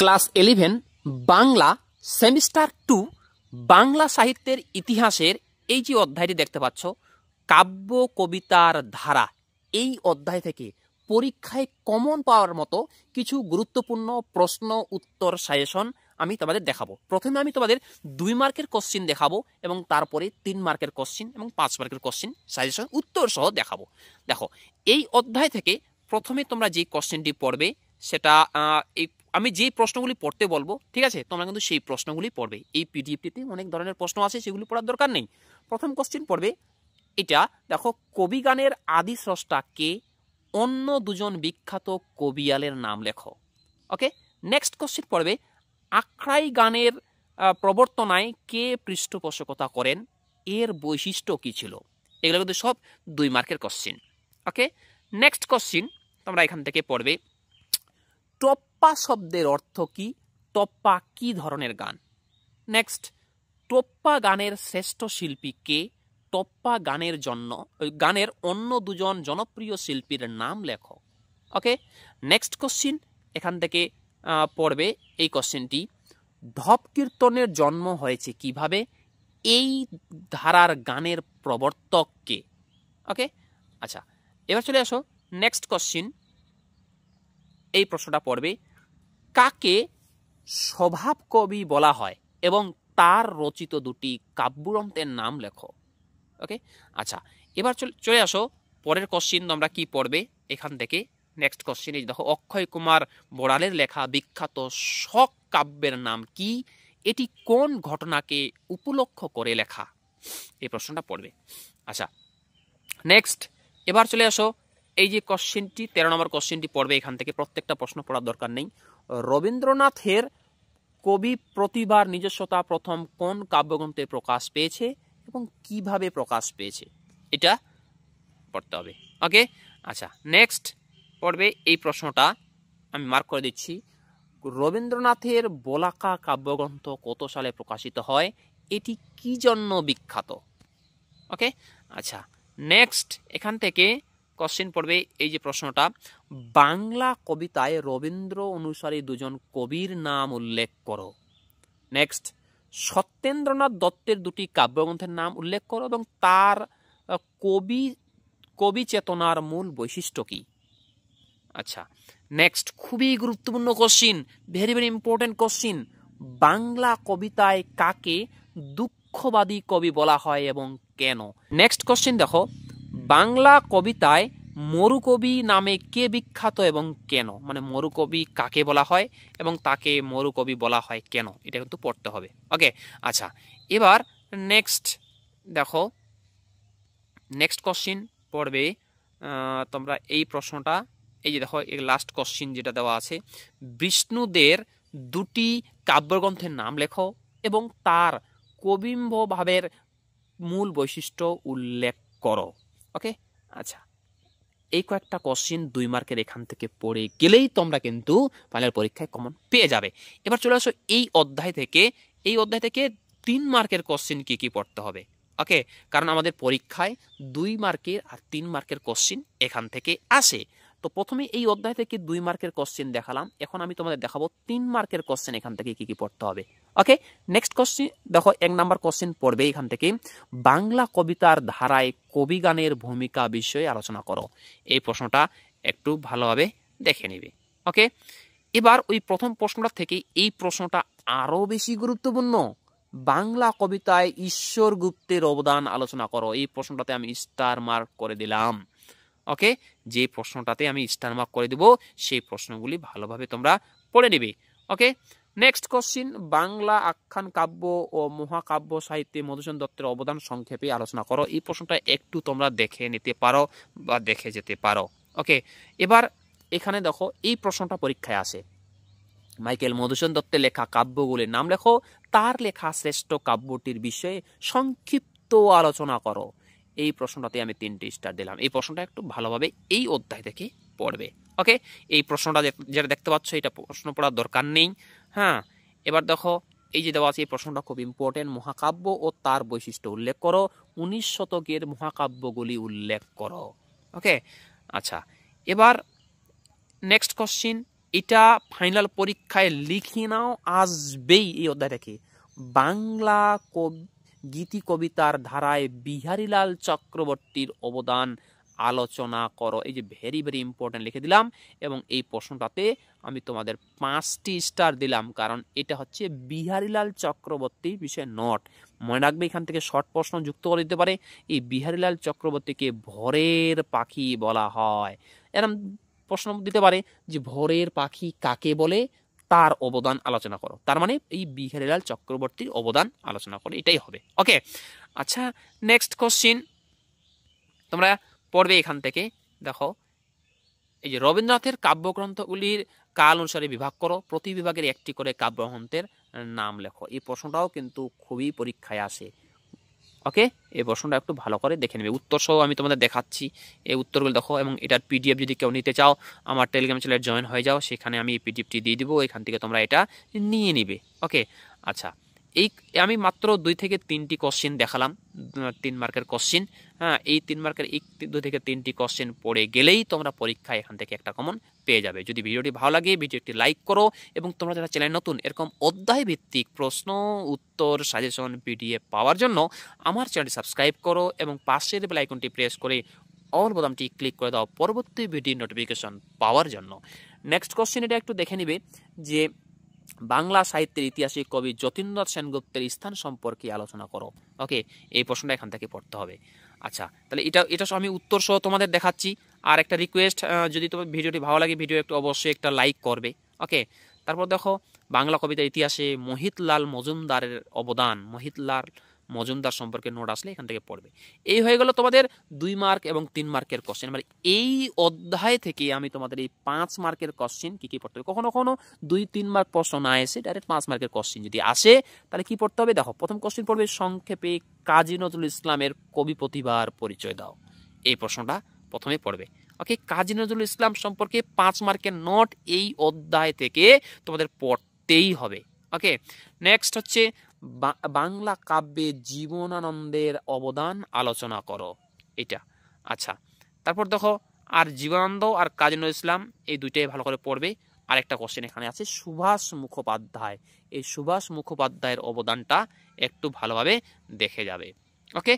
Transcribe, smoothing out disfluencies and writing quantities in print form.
Class 11 Bangla semester 2 Bangla সাহিত্যের ইতিহাসের এই যে অধ্যায়টি দেখতে পাচ্ছ, কাব্য কবিতার ধারা, এই অধ্যায় থেকে পরীক্ষায় কমন পাওয়ার মতো কিছু গুরুত্বপূর্ণ প্রশ্ন উত্তর সাজেশন আমি তোমাদের দেখাবো। প্রথমে আমি তোমাদের 2 মার্কের কোশ্চিন দেখাবো এবং তারপরে 3 মার্কের কোশ্চিন এবং 5 মার্কের কোশ্চিন সাজেশন উত্তর সহ দেখাবো। দেখো, এই অধ্যায় থেকে প্রথমে তোমরা যে কোশ্চেনটি পড়বে সেটা আমি যেই প্রশ্নগুলি পড়তে বলবো, ঠিক আছে, তোমরা কিন্তু সেই প্রশ্নগুলি পড়বে। এই পিডিএফটিতে অনেক ধরনের প্রশ্ন আছে, সেগুলি পড়ার দরকার নেই। প্রথম কোশ্চেন পড়বে এটা, দেখো, কবিগানের আদি স্রষ্টা কে? অন্য দুজন বিখ্যাত কবিয়ালের নাম লেখো। ওকে, নেক্সট কোশ্চেন পড়বে আখড়াই গানের প্রবর্তনায় কে পৃষ্ঠপোষকতা করেন? এর বৈশিষ্ট্য কি ছিল? এগুলো কিন্তু সব 2 মার্কের কোশ্চেন। ওকে, নেক্সট কোশ্চেন তোমরা এখান থেকে পড়বে টপ্পা শব্দের অর্থ কি? টপ্পা কি ধরনের গান? নেক্সট, টপ্পা গানের শ্রেষ্ঠ শিল্পী কে? টপ্পা গানের জন্য গানের অন্য দুজন জনপ্রিয় শিল্পীর নাম লেখো। ওকে, নেক্সট কোশ্চিন এখান থেকে পড়বে এই কোশ্চেনটি, ধপ কীর্তনের জন্ম হয়েছে কিভাবে? এই ধারার গানের প্রবর্তক কে? ওকে, আচ্ছা, এবার চলে আসো নেক্সট কোশ্চিন। এই প্রশ্নটা পড়বে কাকে স্বভাব কবি বলা হয় এবং তার রচিত 2টি কাব্যগ্রন্থের নাম লেখো। ওকে, আচ্ছা, এবার চলে আসো পরের কোশ্চিন তোমরা কি পড়বে এখান থেকে। নেক্সট কোশ্চিন এই দেখো, অক্ষয় কুমার বড়ালের লেখা বিখ্যাত শক কাব্যের নাম কি? এটি কোন ঘটনাকে উপলক্ষ করে লেখা? এই প্রশ্নটা পড়বে। আচ্ছা, নেক্সট এবার চলে আসো এই যে কোশ্চেনটি 13 নম্বর কোশ্চেনটি পড়বে এখান থেকে। প্রত্যেকটা প্রশ্ন পড়ার দরকার নেই। রবীন্দ্রনাথের কবি প্রতিভার নিজস্বতা প্রথম কোন কাব্যগ্রন্থে প্রকাশ পেয়েছে এবং কিভাবে প্রকাশ পেয়েছে? এটা পড়তে হবে। ওকে, আচ্ছা, নেক্সট পড়বে এই প্রশ্নটা, আমি মার্ক করে দিচ্ছি, রবীন্দ্রনাথের বলাকা কাব্যগ্রন্থ কত সালে প্রকাশিত হয়? এটি কি জন্য বিখ্যাত? ওকে, আচ্ছা, নেক্সট এখান থেকে কোশ্চেন পড়বে এই যে প্রশ্নটা, বাংলা কবিতায় রবীন্দ্র অনুসারী 2জন কবির নাম উল্লেখ করো। নেক্সট, সত্যেন্দ্রনাথ দত্তের 2টি কাব্যগ্রন্থের নাম উল্লেখ করো এবং তার কবি চেতনার মূল বৈশিষ্ট্য কি? আচ্ছা, নেক্সট খুবই গুরুত্বপূর্ণ question, very very important question, Bangla কবিতায় কাকে দুঃখবাদী কবি বলা হয় এবং কেন? নেক্সট কোশ্চিন দেখো, বাংলা কবিতায় মরুকবি নামে কে বিখ্যাত এবং কেন? মানে মরুকবি কাকে বলা হয় এবং তাকে মরুকবি বলা হয় কেন? এটা কিন্তু পড়তে হবে। ওকে, আচ্ছা, এবার নেক্সট দেখো, নেক্সট কোশ্চিন পড়বে তোমরা এই প্রশ্নটা, এই যে দেখো লাস্ট কোশ্চিন যেটা দেওয়া আছে, বিষ্ণুদের 2টি কাব্যগ্রন্থের নাম লেখো এবং তার কবিম্ব ভাবের মূল বৈশিষ্ট্য উল্লেখ করো। ওকে, আচ্ছা, এই কয়েকটা কোশ্চিন 2 মার্কের এখান থেকে পড়ে গেলেই তোমরা কিন্তু ফাইনাল পরীক্ষায় কমন পেয়ে যাবে। এবার চলে আসো এই অধ্যায় থেকে 3 মার্কের কোশ্চিন কি কি পড়তে হবে। ওকে, কারণ আমাদের পরীক্ষায় 2 মার্কের আর 3 মার্কের কোশ্চিন এখান থেকে আসে। তো প্রথমে এই অধ্যায় থেকে 2 মার্কের কোশ্চিন দেখালাম, এখন আমি তোমাদের দেখাবো 3 মার্কের কোশ্চিন এখান থেকে কি কি পড়তে হবে। ওকে, নেক্সট কোশ্চিন দেখো, 1 নাম্বার কোশ্চিন পড়বে এখান থেকে, বাংলা কবিতার ধারায় কবিগানের ভূমিকা বিষয়ে আলোচনা করো। এই প্রশ্নটা একটু ভালোভাবে দেখে নেবে। ওকে, এবার ওই প্রথম প্রশ্নটা থেকে এই প্রশ্নটা আরো বেশি গুরুত্বপূর্ণ, বাংলা কবিতায় ঈশ্বর গুপ্তের অবদান আলোচনা করো। এই প্রশ্নটাতে আমি স্টার মার্ক করে দিলাম। ওকে, যে প্রশ্নটাতে আমি স্টার মার্ক করে দিব সেই প্রশ্নগুলি ভালোভাবে তোমরা পড়ে নেবে। ওকে, নেক্সট কোশ্চিন, বাংলা আখ্যান কাব্য ও মহাকাব্য সাহিত্যে মধুসূদন দত্তের অবদান সংক্ষেপে আলোচনা করো। এই প্রশ্নটা একটু তোমরা দেখে নিতে পারো বা দেখে যেতে পারো। ওকে, এবার এখানে দেখো এই প্রশ্নটা পরীক্ষায় আসে, মাইকেল মধুসূদন দত্তের লেখা কাব্যগুলির নাম লেখো, তার লেখা শ্রেষ্ঠ কাব্যটির বিষয়ে সংক্ষিপ্ত আলোচনা করো। এই প্রশ্নটাতে আমি 3টে স্টার দিলাম। এই প্রশ্নটা একটু ভালোভাবে এই অধ্যায় থেকে পড়বে। ওকে, এই প্রশ্নটা যেটা দেখতে পাচ্ছ এটা প্রশ্ন পড়ার দরকার নেই। হ্যাঁ, এবার দেখো এই যে দেওয়া আছে, এই প্রশ্নটা খুব ইম্পর্টেন্ট, মহাকাব্য ও তার বৈশিষ্ট্য উল্লেখ করো, 19 শতকের মহাকাব্যগুলি উল্লেখ করো। ওকে, আচ্ছা, এবার নেক্সট কোশ্চিন এটা ফাইনাল পরীক্ষায় লিখে নাও, আসবেই এই অধ্যায় থেকে। বাংলা গীতি কবিতার ধারায় বিহারীলাল চক্রবর্তীর অবদান আলোচনা করো। এই যে ভেরি ভেরি ইম্পর্টেন্ট লিখে দিলাম, এবং এই প্রশ্নটাতে আমি তোমাদের 5টি স্টার দিলাম, কারণ এটা হচ্ছে বিহারীলাল চক্রবর্তীর বিষয় নোট। মনে রাখবে এখান থেকে শর্ট প্রশ্ন যুক্ত করে দিতে পারে। এই বিহারীলাল চক্রবর্তীকে ভোরের পাখি বলা হয়। এরকম প্রশ্ন দিতে পারে যে ভোরের পাখি কাকে বলে, তার অবদান আলোচনা করো। তার মানে এই বিহারীলাল চক্রবর্তীর অবদান আলোচনা করো, এটাই হবে। ওকে, আচ্ছা নেক্সট কোশ্চিন তোমরা পড়বে এখান থেকে। দেখো এই যে রবীন্দ্রনাথের কাব্যগ্রন্থগুলির কাল অনুসারে বিভাগ করো, প্রতি বিভাগের একটি করে কাব্যগ্রন্থের নাম লেখো। এই প্রশ্নটাও কিন্তু খুবই পরীক্ষায় আসে। ওকে, এই প্রশ্নটা একটু ভালো করে দেখে নেবে। উত্তর সহ আমি তোমাদের দেখাচ্ছি, এই উত্তরগুলো দেখো, এবং এটার পিডিএফ যদি কেউ নিতে চাও আমার টেলিগ্রাম চ্যানেলে জয়েন হয়ে যাও, সেখানে আমি এই পিডিএফটি দিয়ে দিব, এখান থেকে তোমরা এটা নিয়ে নিবে। ওকে, আচ্ছা এই আমি মাত্র 2 থেকে 3টি কোশ্চেন দেখালাম, 3 মার্কের কোশ্চেন। হ্যাঁ, এই 3 মার্কের 2 থেকে 3টি কোশ্চেন পড়ে গেলেই তোমরা পরীক্ষায় এখান থেকে একটা কমন পেয়ে যাবে। যদি ভিডিওটি ভালো লাগে ভিডিওটি লাইক করো, এবং তোমরা যারা চ্যানেল নতুন এরকম অধ্যায় ভিত্তিক প্রশ্ন উত্তর সাজেশন পিডিএফ পাওয়ার জন্য আমার চ্যানেলটি সাবস্ক্রাইব করো, এবং পাশের বেল আইকনটি প্রেস করে অল বোতামটি ক্লিক করে দাও পরবর্তী ভিডিও নোটিফিকেশন পাওয়ার জন্য। নেক্সট কোশ্চেন এটা একটু দেখে নিবে যে বাংলা সাহিত্যের ইতিহাসে কবি যতীন্দ্রনাথ সেনগুপ্তের স্থান সম্পর্কে আলোচনা করো। ওকে, এই প্রশ্নটা এখান থেকে পড়তে হবে। আচ্ছা, তাহলে এটা আমি উত্তর সহ তোমাদের দেখাচ্ছি। আর একটা রিকোয়েস্ট, যদি তোমার ভিডিওটি ভালো লাগে ভিডিও একটু অবশ্যই একটা লাইক করবে। ওকে, তারপর দেখো বাংলা কবিতার ইতিহাসে মোহিতলাল মজুমদারের অবদান, মোহিতলাল মজুমদার সম্পর্কে নোট আসলে এখান থেকে পড়বে। এই হয়ে গেল তোমাদের 2 মার্ক এবং 3 মার্কের কোশ্চেন। মানে এই অধ্যায় থেকে আমি তোমাদের এই 5 মার্কের কোশ্চেন কি কি পড়তে হবে। কখনো কখনো 2-3 মার্ক প্রশ্ন না এসে ডাইরেক্ট 5 মার্কের কোশ্চেন যদি আসে, তাহলে কি পড়তে হবে। দেখো প্রথম কোশ্চেন পড়বে সংক্ষেপে কাজী নজরুল ইসলামের কবি প্রতিভার পরিচয় দাও। এই প্রশ্নটা প্রথমে পড়বে। ওকে, কাজী নজরুল ইসলাম সম্পর্কে 5 মার্কের নোট এই অধ্যায় থেকে তোমাদের পড়তেই হবে। ওকে, নেক্সট হচ্ছে বাংলা কাব্যে জীবনানন্দের অবদান আলোচনা করো, এটা। আচ্ছা, তারপর দেখো আর জীবনানন্দ আর কাজী নজরুল ইসলাম এই দুইটাই ভালো করে পড়বে। আরেকটা কোশ্চেন এখানে আছে সুভাষ মুখোপাধ্যায়, এই সুভাষ মুখোপাধ্যায়ের অবদানটা একটু ভালোভাবে দেখে যাবে। ওকে।